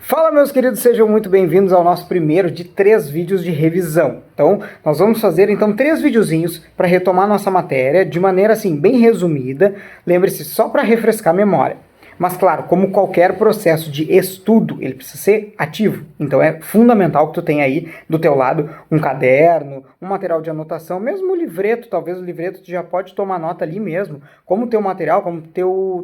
Fala, meus queridos, sejam muito bem-vindos ao nosso primeiro de 3 vídeos de revisão. Então, nós vamos fazer 3 videozinhos para retomar nossa matéria de maneira assim bem resumida. Lembre-se, só para refrescar a memória. Mas claro, como qualquer processo de estudo, ele precisa ser ativo. Então é fundamental que tu tenha aí do teu lado um caderno, um material de anotação, mesmo o livreto, talvez o livreto tu já pode tomar nota ali mesmo, como teu material, como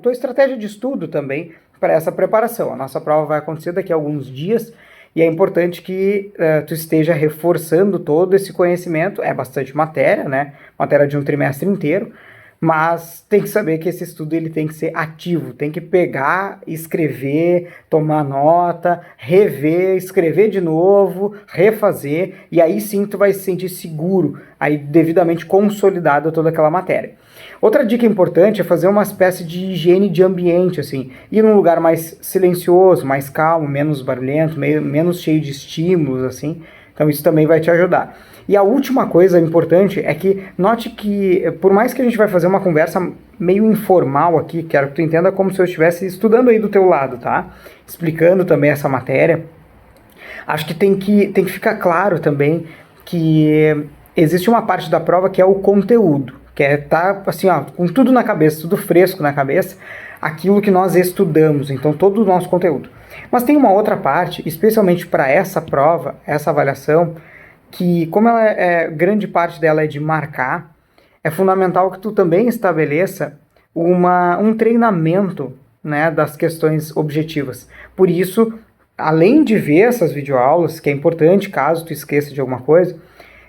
tua estratégia de estudo também para essa preparação. A nossa prova vai acontecer daqui a alguns dias e é importante que tu esteja reforçando todo esse conhecimento. É bastante matéria, né? Matéria de um trimestre inteiro. Mas tem que saber que esse estudo ele tem que ser ativo, tem que pegar, escrever, tomar nota, rever, escrever de novo, refazer, e aí sim tu vai se sentir seguro, aí devidamente consolidada toda aquela matéria. Outra dica importante é fazer uma espécie de higiene de ambiente, assim, ir num lugar mais silencioso, mais calmo, menos barulhento, menos cheio de estímulos, assim, então isso também vai te ajudar. E a última coisa importante é que note que, por mais que a gente vai fazer uma conversa meio informal aqui, quero que tu entenda como se eu estivesse estudando aí do teu lado, tá? Explicando também essa matéria. Acho que tem que ficar claro também que existe uma parte da prova que é o conteúdo, que é tá assim, ó, com tudo na cabeça, tudo fresco na cabeça, aquilo que nós estudamos, então todo o nosso conteúdo. Mas tem uma outra parte, especialmente para essa prova, essa avaliação, que como grande parte dela é de marcar, é fundamental que tu também estabeleça um treinamento, né, das questões objetivas. Por isso, além de ver essas videoaulas, que é importante caso tu esqueça de alguma coisa,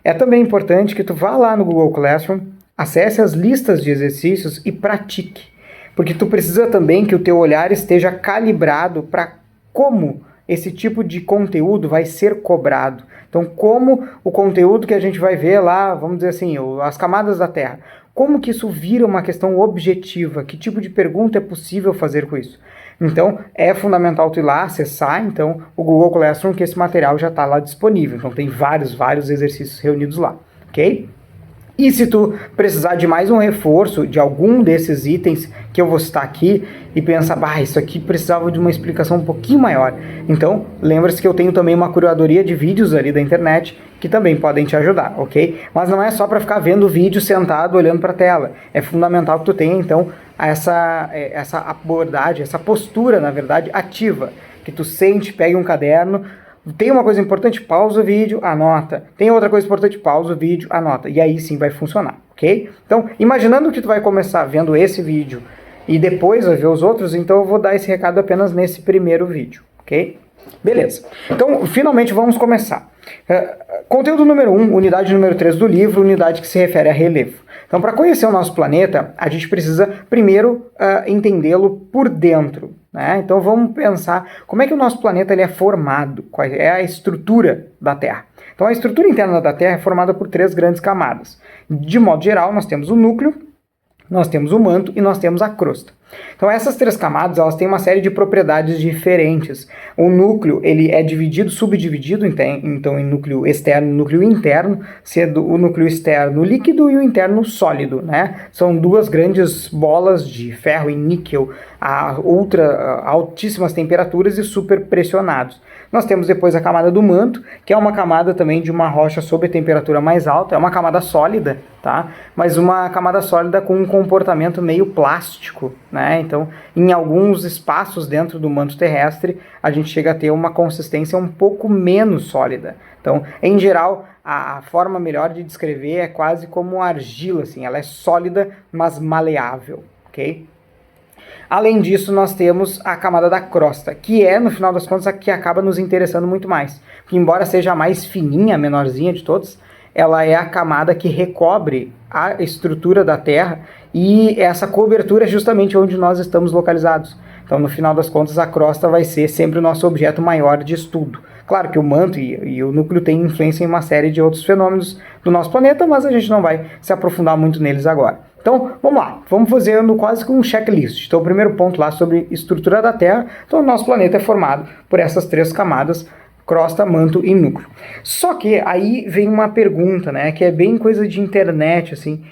é também importante que tu vá lá no Google Classroom, acesse as listas de exercícios e pratique. Porque tu precisa também que o teu olhar esteja calibrado para como esse tipo de conteúdo vai ser cobrado. Então, como o conteúdo que a gente vai ver lá, vamos dizer assim, as camadas da Terra, como que isso vira uma questão objetiva? Que tipo de pergunta é possível fazer com isso? Então, é fundamental tu ir lá, acessar, então, o Google Classroom, que esse material já está lá disponível. Então, tem vários exercícios reunidos lá, ok? E se tu precisar de mais um reforço de algum desses itens que eu vou citar aqui e pensar, isso aqui precisava de uma explicação um pouquinho maior, então lembra-se que eu tenho também uma curadoria de vídeos ali da internet que também podem te ajudar, ok? Mas não é só para ficar vendo o vídeo sentado olhando para a tela, é fundamental que tu tenha então essa abordagem, essa postura, na verdade, ativa, que tu sente, pegue um caderno. Tem uma coisa importante, pausa o vídeo, anota. Tem outra coisa importante, pausa o vídeo, anota. E aí sim vai funcionar, ok? Então, imaginando que tu vai começar vendo esse vídeo e depois vai ver os outros, então eu vou dar esse recado apenas nesse primeiro vídeo, ok? Beleza. Então, finalmente vamos começar. Conteúdo número 1, unidade número 3 do livro, unidade que se refere a relevo. Então, para conhecer o nosso planeta, a gente precisa primeiro entendê-lo por dentro, né? Então, vamos pensar como é que o nosso planeta ele é formado, qual é a estrutura da Terra. Então, a estrutura interna da Terra é formada por 3 grandes camadas. De modo geral, nós temos o núcleo, nós temos o manto e nós temos a crosta. Então essas 3 camadas, elas têm uma série de propriedades diferentes. O núcleo, ele é subdividido, então em núcleo externo e núcleo interno, sendo o núcleo externo líquido e o interno sólido, né? São 2 grandes bolas de ferro e níquel a altíssimas temperaturas e super pressionados. Nós temos depois a camada do manto, que é uma camada também de uma rocha sob temperatura mais alta, é uma camada sólida, tá? Mas uma camada sólida com um comportamento meio plástico, né? Então, em alguns espaços dentro do manto terrestre, a gente chega a ter uma consistência um pouco menos sólida. Então, em geral, a forma melhor de descrever é quase como argila, assim, ela é sólida, mas maleável, ok? Além disso, nós temos a camada da crosta, que é, no final das contas, a que acaba nos interessando muito mais. Porque, embora seja a mais fininha, a menorzinha de todos, ela é a camada que recobre a estrutura da Terra e essa cobertura é justamente onde nós estamos localizados. Então, no final das contas, a crosta vai ser sempre o nosso objeto maior de estudo. Claro que o manto e o núcleo têm influência em uma série de outros fenômenos do nosso planeta, mas a gente não vai se aprofundar muito neles agora. Então, vamos lá, vamos fazendo quase que um checklist. Então, o primeiro ponto lá sobre estrutura da Terra. Então, o nosso planeta é formado por essas 3 camadas, crosta, manto e núcleo. Só que aí vem uma pergunta, né, que é bem coisa de internet, assim.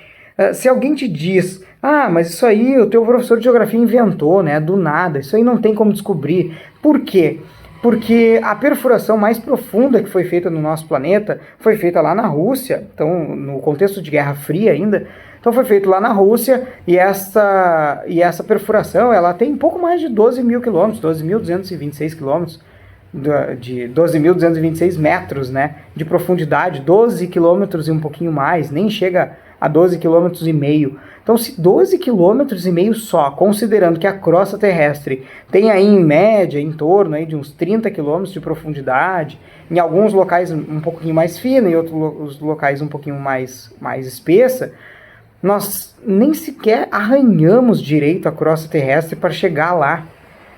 Se alguém te diz, mas isso aí o teu professor de geografia inventou, né, do nada, isso aí não tem como descobrir. Por quê? porque a perfuração mais profunda que foi feita no nosso planeta foi feita lá na Rússia, então no contexto de Guerra Fria ainda. Então foi feito lá na Rússia e essa perfuração ela tem um pouco mais de 12 mil quilômetros, 12.226 quilômetros, de 12.226 metros, né, de profundidade, 12 quilômetros e um pouquinho mais, nem chega a 12 quilômetros e meio. Então, se 12 quilômetros e meio só, considerando que a crosta terrestre tem aí em média, em torno aí de uns 30 quilômetros de profundidade, em alguns locais um pouquinho mais fina, em outros locais um pouquinho mais espessa, nós nem sequer arranhamos direito a crosta terrestre para chegar lá.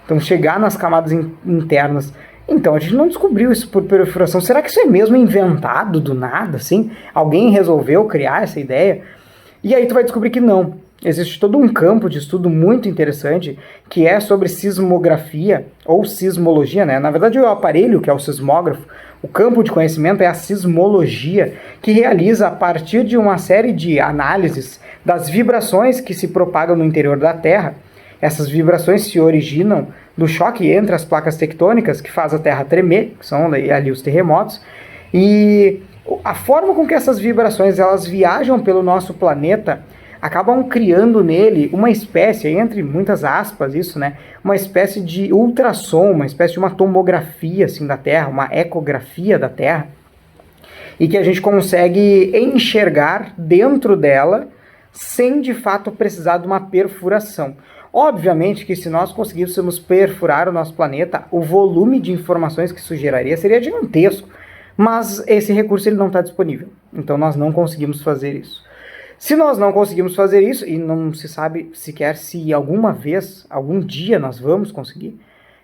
Então, chegar nas camadas internas. Então, a gente não descobriu isso por perfuração. Será que isso é mesmo inventado do nada, assim? Alguém resolveu criar essa ideia? E aí tu vai descobrir que não. Existe todo um campo de estudo muito interessante que é sobre sismografia ou sismologia, né? Na verdade, o aparelho, que é o sismógrafo, o campo de conhecimento é a sismologia, que realiza a partir de uma série de análises das vibrações que se propagam no interior da Terra. Essas vibrações se originam do choque entre as placas tectônicas que faz a Terra tremer, que são ali os terremotos, e a forma com que essas vibrações elas viajam pelo nosso planeta acabam criando nele uma espécie, entre muitas aspas isso, né, uma espécie de ultrassom, uma espécie de uma tomografia assim, da Terra, uma ecografia da Terra, e que a gente consegue enxergar dentro dela sem de fato precisar de uma perfuração. Obviamente que se nós conseguíssemos perfurar o nosso planeta, o volume de informações que isso geraria seria gigantesco, mas esse recurso ele não está disponível, então nós não conseguimos fazer isso. Se nós não conseguimos fazer isso, e não se sabe sequer se alguma vez, algum dia nós vamos conseguir,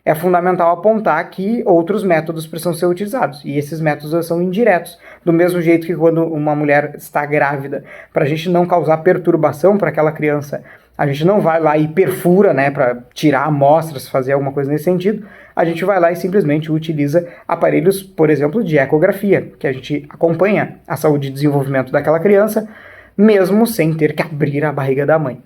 é fundamental apontar que outros métodos precisam ser utilizados, e esses métodos são indiretos, do mesmo jeito que quando uma mulher está grávida, para a gente não causar perturbação para aquela criança, a gente não vai lá e perfura, né, para tirar amostras, fazer alguma coisa nesse sentido, a gente vai lá e simplesmente utiliza aparelhos, por exemplo, de ecografia, que a gente acompanha a saúde e desenvolvimento daquela criança, mesmo sem ter que abrir a barriga da mãe.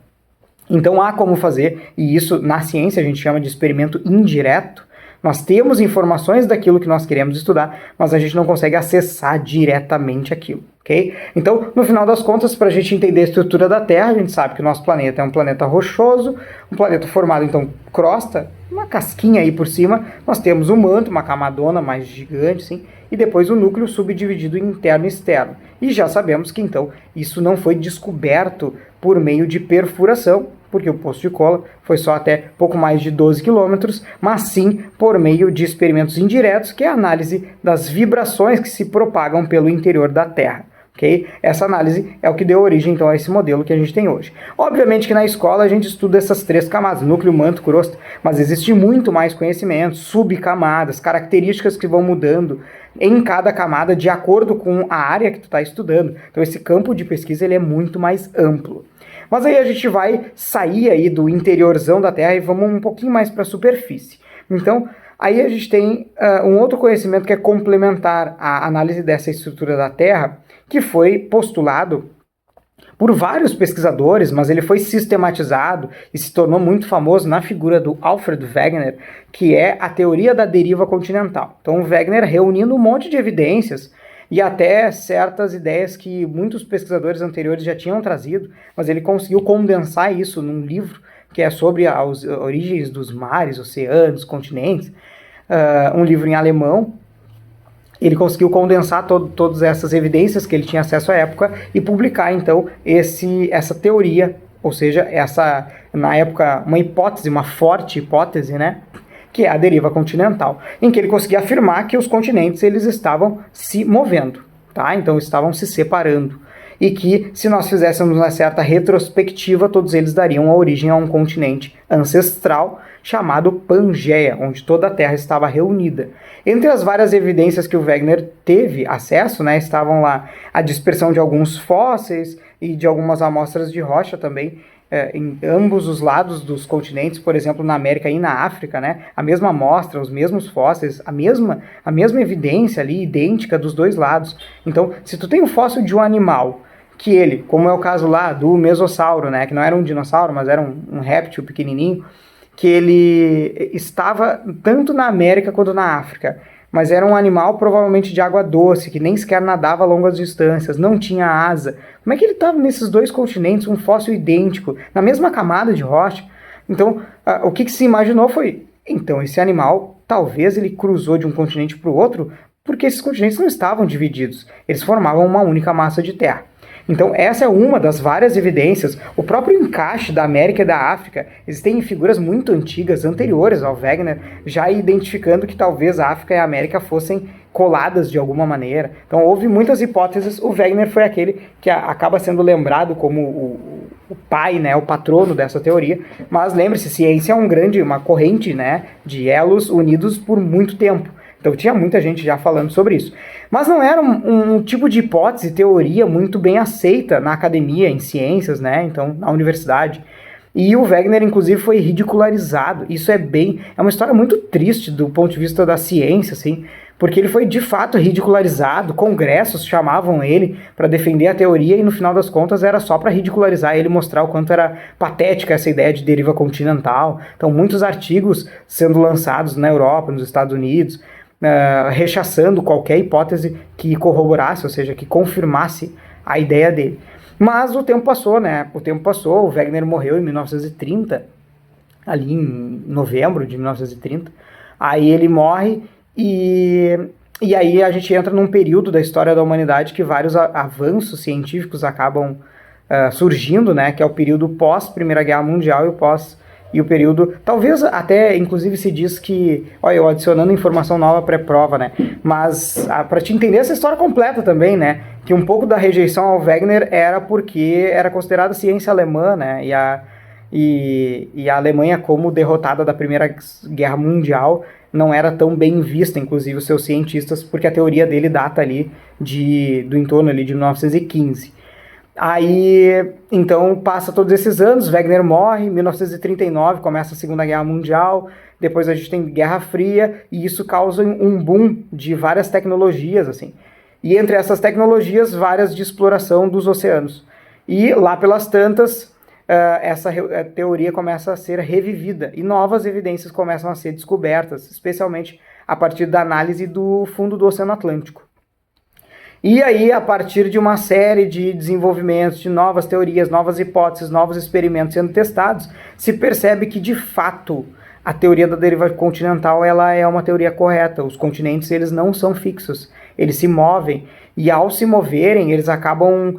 Então há como fazer, e isso na ciência a gente chama de experimento indireto. Nós temos informações daquilo que nós queremos estudar, mas a gente não consegue acessar diretamente aquilo, ok? Então, no final das contas, para a gente entender a estrutura da Terra, a gente sabe que o nosso planeta é um planeta rochoso, um planeta formado, então, crosta, uma casquinha aí por cima, nós temos um manto, uma camadona mais gigante, assim, e depois o núcleo subdividido em interno e externo. E já sabemos que, então, isso não foi descoberto por meio de perfuração, porque o poço de cola foi só até pouco mais de 12 quilômetros, mas sim por meio de experimentos indiretos, que é a análise das vibrações que se propagam pelo interior da Terra. Okay? Essa análise é o que deu origem então a esse modelo que a gente tem hoje. Obviamente que na escola a gente estuda essas três camadas, núcleo, manto, crosta, mas existe muito mais conhecimento, subcamadas, características que vão mudando em cada camada de acordo com a área que tu está estudando. Então esse campo de pesquisa ele é muito mais amplo. Mas aí a gente vai sair aí do interiorzão da Terra e vamos um pouquinho mais para a superfície. Então, aí a gente tem um outro conhecimento que é complementar à análise dessa estrutura da Terra, que foi postulado por vários pesquisadores, mas ele foi sistematizado e se tornou muito famoso na figura do Alfred Wegener, que é a teoria da deriva continental. Então, o Wegener reunindo um monte de evidências e até certas ideias que muitos pesquisadores anteriores já tinham trazido, mas ele conseguiu condensar isso num livro que é sobre as origens dos mares, oceanos, continentes, um livro em alemão. Ele conseguiu condensar todas essas evidências que ele tinha acesso à época e publicar, então, essa teoria, ou seja, na época, uma hipótese, uma forte hipótese, né? Que é a deriva continental, em que ele conseguia afirmar que os continentes eles estavam se movendo, tá? Então estavam se separando, e que se nós fizéssemos uma certa retrospectiva, todos eles dariam a origem a um continente ancestral chamado Pangeia, onde toda a Terra estava reunida. Entre as várias evidências que o Wegener teve acesso, né, estavam lá a dispersão de alguns fósseis e de algumas amostras de rocha também, em ambos os lados dos continentes, por exemplo, na América e na África, né? A mesma amostra, os mesmos fósseis, a mesma evidência ali, idêntica dos dois lados. Então, se tu tem um fóssil de um animal, que ele, como é o caso lá do mesossauro, né? Que não era um dinossauro, mas era um réptil pequenininho, que ele estava tanto na América quanto na África, mas era um animal provavelmente de água doce, que nem sequer nadava a longas distâncias, não tinha asa. Como é que ele estava nesses dois continentes, um fóssil idêntico, na mesma camada de rocha? Então, o que se imaginou foi, então esse animal, talvez ele cruzou de um continente para o outro, porque esses continentes não estavam divididos, eles formavam uma única massa de terra. Então essa é uma das várias evidências. O próprio encaixe da América e da África, existem figuras muito antigas, anteriores ao Wegener, já identificando que talvez a África e a América fossem coladas de alguma maneira. Então houve muitas hipóteses. O Wegener foi aquele que acaba sendo lembrado como o pai, né, o patrono dessa teoria. Mas lembre-se, ciência é uma corrente, né, de elos unidos por muito tempo. Então tinha muita gente já falando sobre isso. Mas não era um tipo de hipótese, teoria muito bem aceita na academia, em ciências, né? Então, na universidade. E o Wegener, inclusive, foi ridicularizado. Isso é uma história muito triste do ponto de vista da ciência, assim, porque ele foi de fato ridicularizado, congressos chamavam ele para defender a teoria e no final das contas era só para ridicularizar ele, mostrar o quanto era patética essa ideia de deriva continental. Então, muitos artigos sendo lançados na Europa, nos Estados Unidos, rechaçando qualquer hipótese que corroborasse, ou seja, que confirmasse a ideia dele. Mas o tempo passou, né? O Wegener morreu em 1930, ali em novembro de 1930. Aí ele morre e aí a gente entra num período da história da humanidade que vários avanços científicos acabam surgindo, né? Que é o período pós-Primeira Guerra Mundial e o período, talvez até, inclusive, se diz que, olha, eu adicionando informação nova pré-prova, né, mas para te entender essa história completa também, né, que um pouco da rejeição ao Wegener era porque era considerada ciência alemã, né, e a Alemanha, como derrotada da Primeira Guerra Mundial, não era tão bem vista, inclusive os seus cientistas, porque a teoria dele data ali do entorno ali de 1915. Aí, então, passa todos esses anos, Wegener morre, em 1939 começa a Segunda Guerra Mundial, depois a gente tem Guerra Fria, e isso causa um boom de várias tecnologias, assim. E entre essas tecnologias, várias de exploração dos oceanos. E lá pelas tantas, essa teoria começa a ser revivida, e novas evidências começam a ser descobertas, especialmente a partir da análise do fundo do Oceano Atlântico. E aí, a partir de uma série de desenvolvimentos, de novas teorias, novas hipóteses, novos experimentos sendo testados, se percebe que, de fato, a teoria da deriva continental ela é uma teoria correta. Os continentes eles não são fixos, eles se movem. E, ao se moverem, eles acabam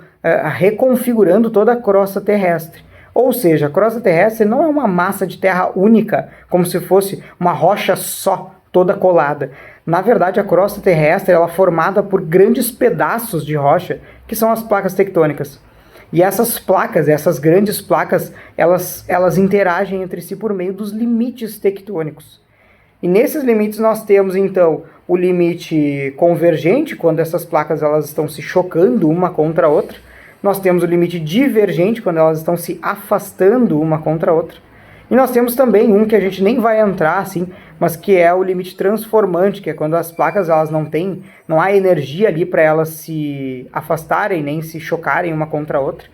reconfigurando toda a crosta terrestre. Ou seja, a crosta terrestre não é uma massa de terra única, como se fosse uma rocha só, toda colada. Na verdade, a crosta terrestre ela é formada por grandes pedaços de rocha, que são as placas tectônicas. E essas placas, essas grandes placas, elas interagem entre si por meio dos limites tectônicos. E nesses limites nós temos, então, o limite convergente, quando essas placas elas estão se chocando uma contra a outra. Nós temos o limite divergente, quando elas estão se afastando uma contra a outra. E nós temos também um que a gente nem vai entrar, assim, mas que é o limite transformante, que é quando as placas elas não há energia ali para elas se afastarem, nem se chocarem uma contra a outra,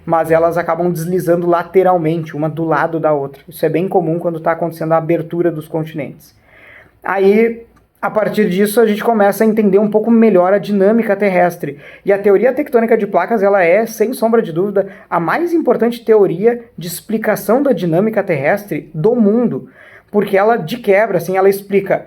mas elas acabam deslizando lateralmente, uma do lado da outra. Isso é bem comum quando está acontecendo a abertura dos continentes. Aí, a partir disso, a gente começa a entender um pouco melhor a dinâmica terrestre. E a teoria tectônica de placas, ela é, sem sombra de dúvida, a mais importante teoria de explicação da dinâmica terrestre do mundo. Porque ela, de quebra, assim, ela explica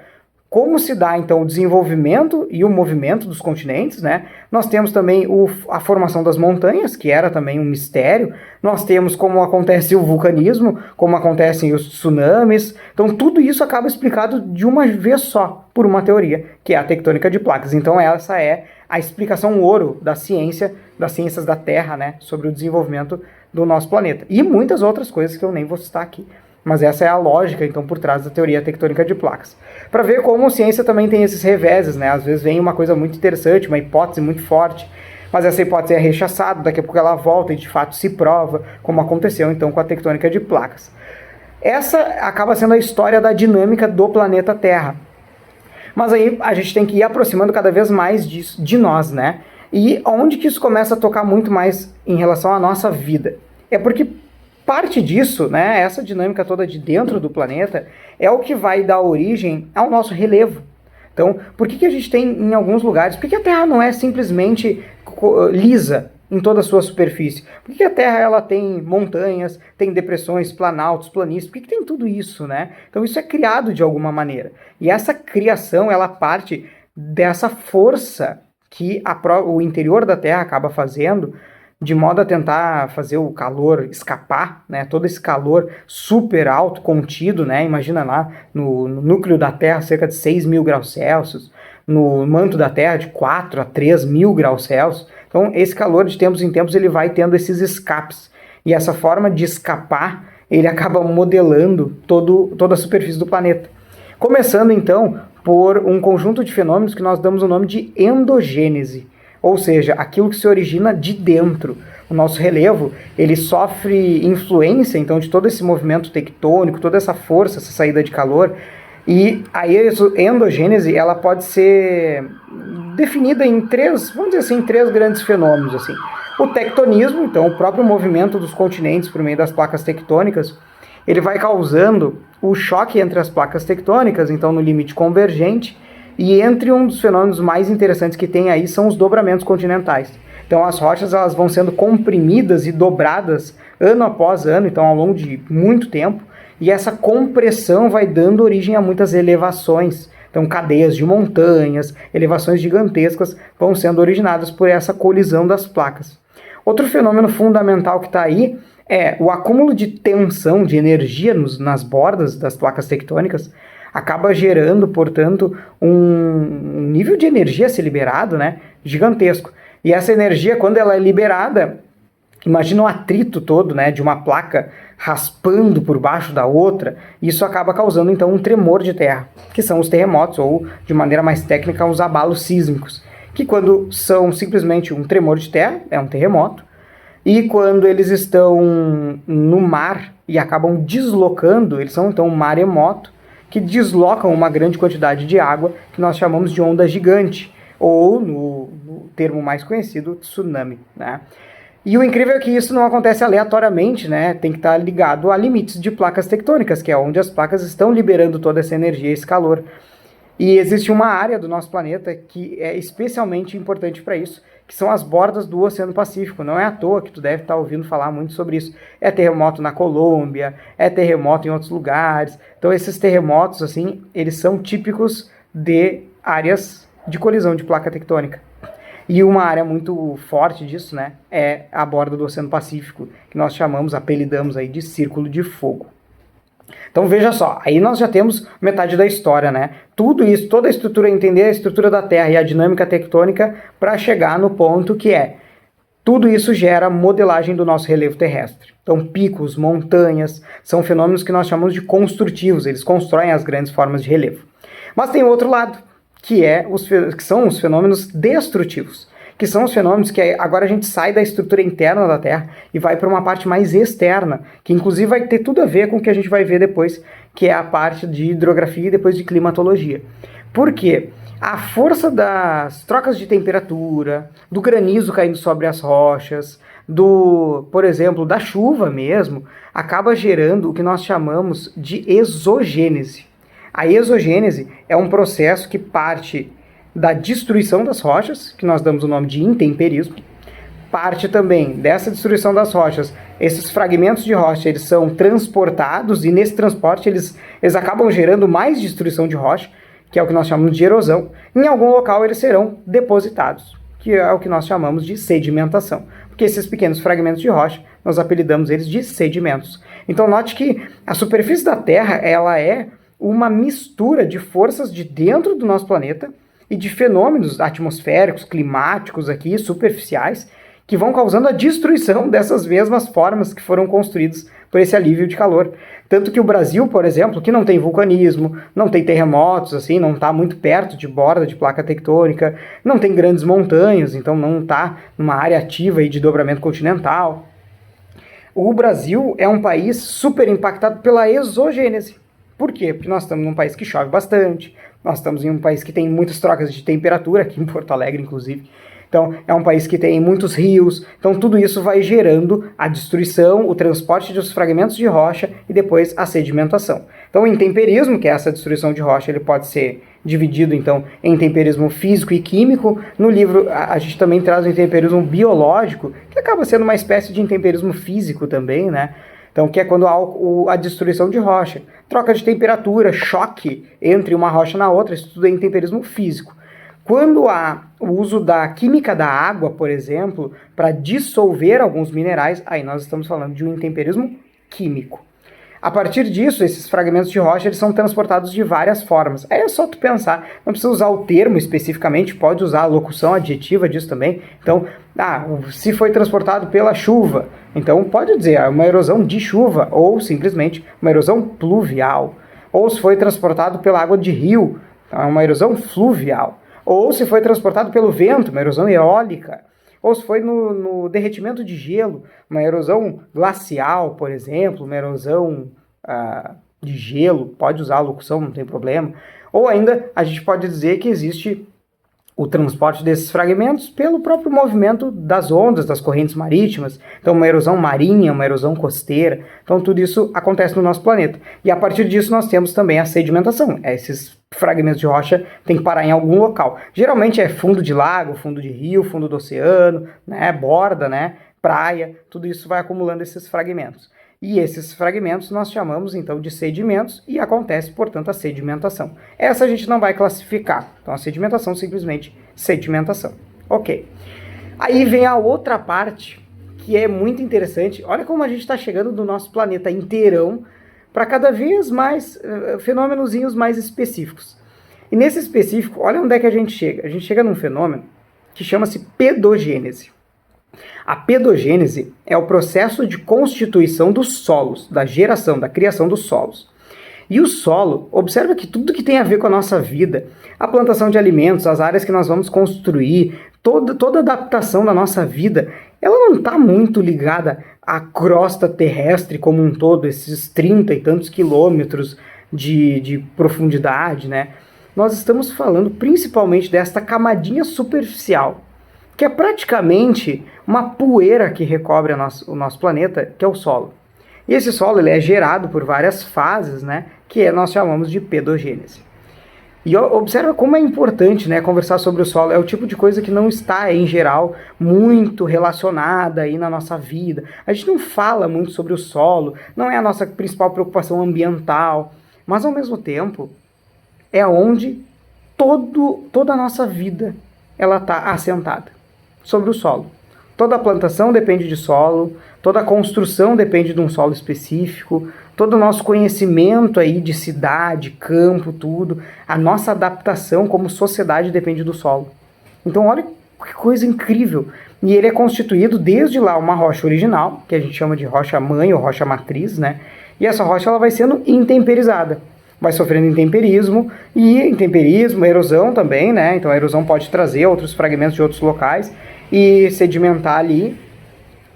como se dá, então, o desenvolvimento e o movimento dos continentes, né? Nós temos também a formação das montanhas, que era também um mistério. Nós temos como acontece o vulcanismo, como acontecem os tsunamis. Então, tudo isso acaba explicado de uma vez só, por uma teoria, que é a tectônica de placas. Então, essa é a explicação ouro da ciência, das ciências da Terra, né? Sobre o desenvolvimento do nosso planeta. E muitas outras coisas que eu nem vou citar aqui. Mas essa é a lógica, então, por trás da teoria tectônica de placas. Para ver como a ciência também tem esses reveses, né? Às vezes vem uma coisa muito interessante, uma hipótese muito forte, mas essa hipótese é rechaçada, daqui a pouco ela volta e de fato se prova, como aconteceu então com a tectônica de placas. Essa acaba sendo a história da dinâmica do planeta Terra. Mas aí a gente tem que ir aproximando cada vez mais disso, de nós, né? E onde que isso começa a tocar muito mais em relação à nossa vida? É porque parte disso, né, essa dinâmica toda de dentro do planeta, é o que vai dar origem ao nosso relevo. Então, por que a gente tem em alguns lugares, por que a Terra não é simplesmente lisa em toda a sua superfície? Por que a Terra ela tem montanhas, tem depressões, planaltos, planícies? Por que tem tudo isso, né? Então isso é criado de alguma maneira. E essa criação, ela parte dessa força que o interior da Terra acaba fazendo, de modo a tentar fazer o calor escapar, né? Todo esse calor super alto, contido, né? Imagina lá no núcleo da Terra, cerca de 6.000 graus Celsius, no manto da Terra de 4 a 3.000 graus Celsius. Então, esse calor, de tempos em tempos, ele vai tendo esses escapes. E essa forma de escapar, ele acaba modelando toda a superfície do planeta. Começando, então, por um conjunto de fenômenos que nós damos o nome de endogênese. Ou seja, aquilo que se origina de dentro. O nosso relevo, ele sofre influência, então, de todo esse movimento tectônico, toda essa força, essa saída de calor. E a endogênese, ela pode ser definida em três, vamos dizer assim, três grandes fenômenos, assim. O tectonismo, então, o próprio movimento dos continentes por meio das placas tectônicas, ele vai causando o choque entre as placas tectônicas, então, no limite convergente. E entre um dos fenômenos mais interessantes que tem aí são os dobramentos continentais. Então as rochas elas vão sendo comprimidas e dobradas ano após ano, então ao longo de muito tempo, e essa compressão vai dando origem a muitas elevações. Então cadeias de montanhas, elevações gigantescas vão sendo originadas por essa colisão das placas. Outro fenômeno fundamental que está aí é o acúmulo de tensão, de energia nas bordas das placas tectônicas, acaba gerando, portanto, um nível de energia a ser liberado, né, gigantesco. E essa energia, quando ela é liberada, imagina o atrito todo, né, de uma placa raspando por baixo da outra, isso acaba causando, então, um tremor de terra, que são os terremotos, ou, de maneira mais técnica, os abalos sísmicos, que quando são simplesmente um tremor de terra, é um terremoto, e quando eles estão no mar e acabam deslocando, eles são, então, um maremoto, que deslocam uma grande quantidade de água, que nós chamamos de onda gigante, ou, no termo mais conhecido, tsunami, né? E o incrível é que isso não acontece aleatoriamente, né? Tem que estar ligado a limites de placas tectônicas, que é onde as placas estão liberando toda essa energia, esse calor. E existe uma área do nosso planeta que é especialmente importante para isso, que são as bordas do Oceano Pacífico. Não é à toa que tu deve estar ouvindo falar muito sobre isso. É terremoto na Colômbia, é terremoto em outros lugares. Então esses terremotos, assim, eles são típicos de áreas de colisão de placa tectônica. E uma área muito forte disso, né, é a borda do Oceano Pacífico, que nós apelidamos aí de Círculo de Fogo. Então veja só, aí nós já temos metade da história, né? Tudo isso, toda a estrutura, entender a estrutura da Terra e a dinâmica tectônica para chegar no ponto que é, tudo isso gera modelagem do nosso relevo terrestre. Então picos, montanhas, são fenômenos que nós chamamos de construtivos, eles constroem as grandes formas de relevo. Mas tem outro lado, que são os fenômenos destrutivos, que são os fenômenos que agora a gente sai da estrutura interna da Terra e vai para uma parte mais externa, que inclusive vai ter tudo a ver com o que a gente vai ver depois, que é a parte de hidrografia e depois de climatologia. Por quê? A força das trocas de temperatura, do granizo caindo sobre as rochas, por exemplo, da chuva mesmo, acaba gerando o que nós chamamos de exogênese. A exogênese é um processo que parte da destruição das rochas, que nós damos o nome de intemperismo, parte também dessa destruição das rochas, esses fragmentos de rocha eles são transportados e nesse transporte eles acabam gerando mais destruição de rocha, que é o que nós chamamos de erosão. Em algum local eles serão depositados, que é o que nós chamamos de sedimentação, porque esses pequenos fragmentos de rocha, nós apelidamos eles de sedimentos. Então note que a superfície da Terra ela é uma mistura de forças de dentro do nosso planeta e de fenômenos atmosféricos, climáticos aqui, superficiais, que vão causando a destruição dessas mesmas formas que foram construídas por esse alívio de calor. Tanto que o Brasil, por exemplo, que não tem vulcanismo, não tem terremotos, assim, não está muito perto de borda de placa tectônica, não tem grandes montanhas, então não está numa área ativa aí de dobramento continental. O Brasil é um país super impactado pela exogênese. Por quê? Porque nós estamos num país que chove bastante, nós estamos em um país que tem muitas trocas de temperatura, aqui em Porto Alegre, inclusive. Então, é um país que tem muitos rios, então tudo isso vai gerando a destruição, o transporte dos fragmentos de rocha e depois a sedimentação. Então, o intemperismo, que é essa destruição de rocha, ele pode ser dividido, então, em temperismo físico e químico. No livro, a gente também traz o intemperismo biológico, que acaba sendo uma espécie de intemperismo físico também, né? Então, que é quando há a destruição de rocha. Troca de temperatura, choque entre uma rocha na outra, isso tudo é intemperismo físico. Quando há o uso da química da água, por exemplo, para dissolver alguns minerais, aí nós estamos falando de um intemperismo químico. A partir disso, esses fragmentos de rocha eles são transportados de várias formas. Aí é só tu pensar, não precisa usar o termo especificamente, pode usar a locução adjetiva disso também. Então, se foi transportado pela chuva, então pode dizer uma erosão de chuva, ou simplesmente uma erosão pluvial. Ou se foi transportado pela água de rio, então é uma erosão fluvial. Ou se foi transportado pelo vento, uma erosão eólica. Ou se foi no derretimento de gelo, uma erosão glacial, por exemplo, uma erosão de gelo, pode usar a locução, não tem problema. Ou ainda, a gente pode dizer que existe o transporte desses fragmentos pelo próprio movimento das ondas, das correntes marítimas. Então, uma erosão marinha, uma erosão costeira. Então, tudo isso acontece no nosso planeta. E a partir disso, nós temos também a sedimentação. Esses fragmentos de rocha têm que parar em algum local. Geralmente é fundo de lago, fundo de rio, fundo do oceano, né, borda, né, praia. Tudo isso vai acumulando esses fragmentos. E esses fragmentos nós chamamos então de sedimentos e acontece, portanto, a sedimentação. Essa a gente não vai classificar. Então a sedimentação simplesmente sedimentação. Ok. Aí vem a outra parte que é muito interessante. Olha como a gente está chegando do nosso planeta inteirão para cada vez mais fenômenozinhos mais específicos. E nesse específico, olha onde é que a gente chega. A gente chega num fenômeno que chama-se pedogênese. A pedogênese é o processo de constituição dos solos, da geração, da criação dos solos. E o solo, observa que tudo que tem a ver com a nossa vida, a plantação de alimentos, as áreas que nós vamos construir, toda a adaptação da nossa vida, ela não está muito ligada à crosta terrestre como um todo, esses 30 e tantos quilômetros de profundidade, né? Nós estamos falando principalmente desta camadinha superficial, que é praticamente uma poeira que recobre o nosso planeta, que é o solo. E esse solo ele é gerado por várias fases, né, que nós chamamos de pedogênese. E observa como é importante, né, conversar sobre o solo. É o tipo de coisa que não está, em geral, muito relacionada aí na nossa vida. A gente não fala muito sobre o solo, não é a nossa principal preocupação ambiental, mas, ao mesmo tempo, é onde toda a nossa vida ela está assentada. Sobre o solo. Toda a plantação depende de solo, toda a construção depende de um solo específico, todo o nosso conhecimento aí de cidade, campo, tudo, a nossa adaptação como sociedade depende do solo. Então olha que coisa incrível. E ele é constituído desde lá uma rocha original, que a gente chama de rocha mãe ou rocha matriz, né? E essa rocha ela vai sendo intemperizada. Vai sofrendo intemperismo, erosão também, né? Então a erosão pode trazer outros fragmentos de outros locais e sedimentar ali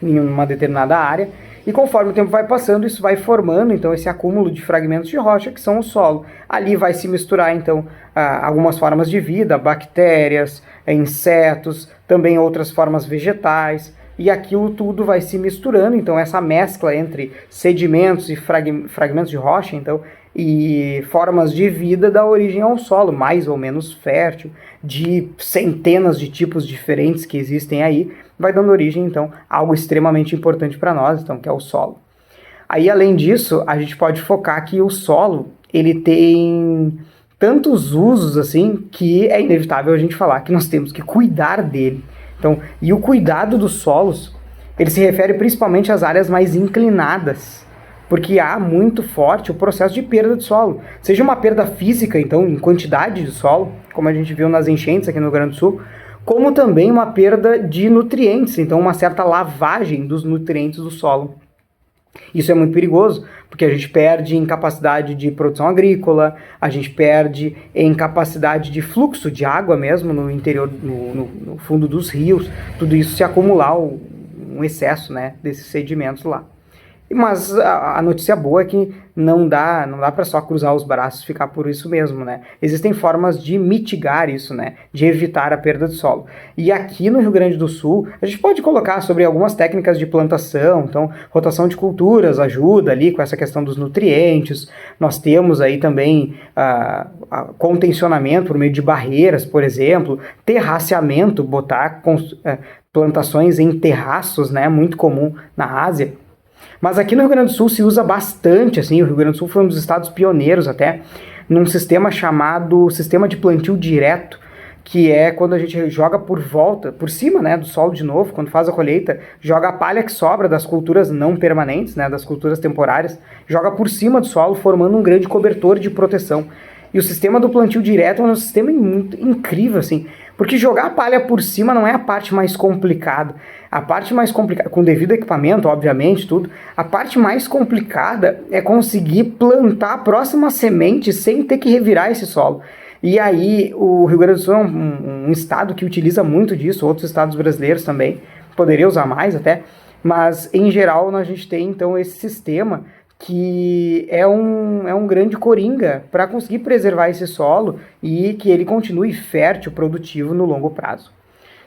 em uma determinada área. E conforme o tempo vai passando, isso vai formando então esse acúmulo de fragmentos de rocha que são o solo. Ali vai se misturar então algumas formas de vida, bactérias, insetos, também outras formas vegetais. E aquilo tudo vai se misturando, então essa mescla entre sedimentos e fragmentos de rocha, então, e formas de vida dá origem ao solo, mais ou menos fértil, de centenas de tipos diferentes que existem aí, vai dando origem, então, a algo extremamente importante para nós, então, que é o solo. Aí, além disso, a gente pode focar que o solo, ele tem tantos usos, assim, que é inevitável a gente falar que nós temos que cuidar dele. Então, e o cuidado dos solos, ele se refere principalmente às áreas mais inclinadas, porque há muito forte o processo de perda de solo. Seja uma perda física, então, em quantidade de solo, como a gente viu nas enchentes aqui no Rio Grande do Sul, como também uma perda de nutrientes, então uma certa lavagem dos nutrientes do solo. Isso é muito perigoso, porque a gente perde em capacidade de produção agrícola, a gente perde em capacidade de fluxo de água mesmo no interior, no fundo dos rios, tudo isso se acumular um excesso, né, desses sedimentos lá. Mas a notícia boa é que não dá para só cruzar os braços e ficar por isso mesmo, né? Existem formas de mitigar isso, né? De evitar a perda de solo. E aqui no Rio Grande do Sul, a gente pode colocar sobre algumas técnicas de plantação, então rotação de culturas ajuda ali com essa questão dos nutrientes. Nós temos aí também contencionamento por meio de barreiras, por exemplo, terraceamento, botar plantações em terraços, né? Muito comum na Ásia. Mas aqui no Rio Grande do Sul se usa bastante, assim, o Rio Grande do Sul foi um dos estados pioneiros até, num sistema chamado sistema de plantio direto, que é quando a gente joga por volta, por cima, né, do solo de novo, quando faz a colheita, joga a palha que sobra das culturas não permanentes, né, das culturas temporárias, joga por cima do solo, formando um grande cobertor de proteção. E o sistema do plantio direto é um sistema muito incrível, assim, porque jogar a palha por cima não é a parte mais complicada. A parte mais complicada, com devido equipamento, obviamente, tudo, a parte mais complicada é conseguir plantar a próxima semente sem ter que revirar esse solo. E aí, o Rio Grande do Sul é um estado que utiliza muito disso, outros estados brasileiros também, poderia usar mais até, mas em geral a gente tem então esse sistema que é um grande coringa para conseguir preservar esse solo e que ele continue fértil, produtivo no longo prazo.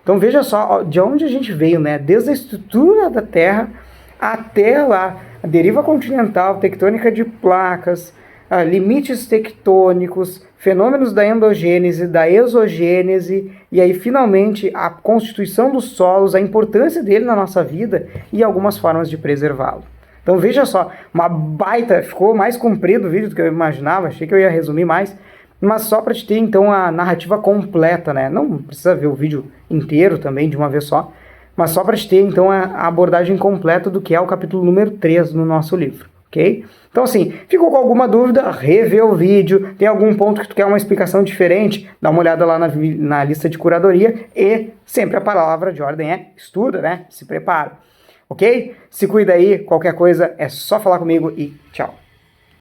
Então veja só de onde a gente veio, né? Desde a estrutura da Terra até lá, a deriva continental, tectônica de placas, limites tectônicos, fenômenos da endogênese, da exogênese, e aí finalmente a constituição dos solos, a importância dele na nossa vida e algumas formas de preservá-lo. Então veja só, uma baita, ficou mais comprido o vídeo do que eu imaginava, achei que eu ia resumir mais, mas só para te ter então a narrativa completa, né? Não precisa ver o vídeo inteiro também de uma vez só, mas só para te ter então a abordagem completa do que é o capítulo número 3 no nosso livro, ok? Então assim, ficou com alguma dúvida, revê o vídeo, tem algum ponto que tu quer uma explicação diferente, dá uma olhada lá na lista de curadoria e sempre a palavra de ordem é estuda, né? Se prepara. Ok? Se cuida aí, qualquer coisa é só falar comigo e tchau.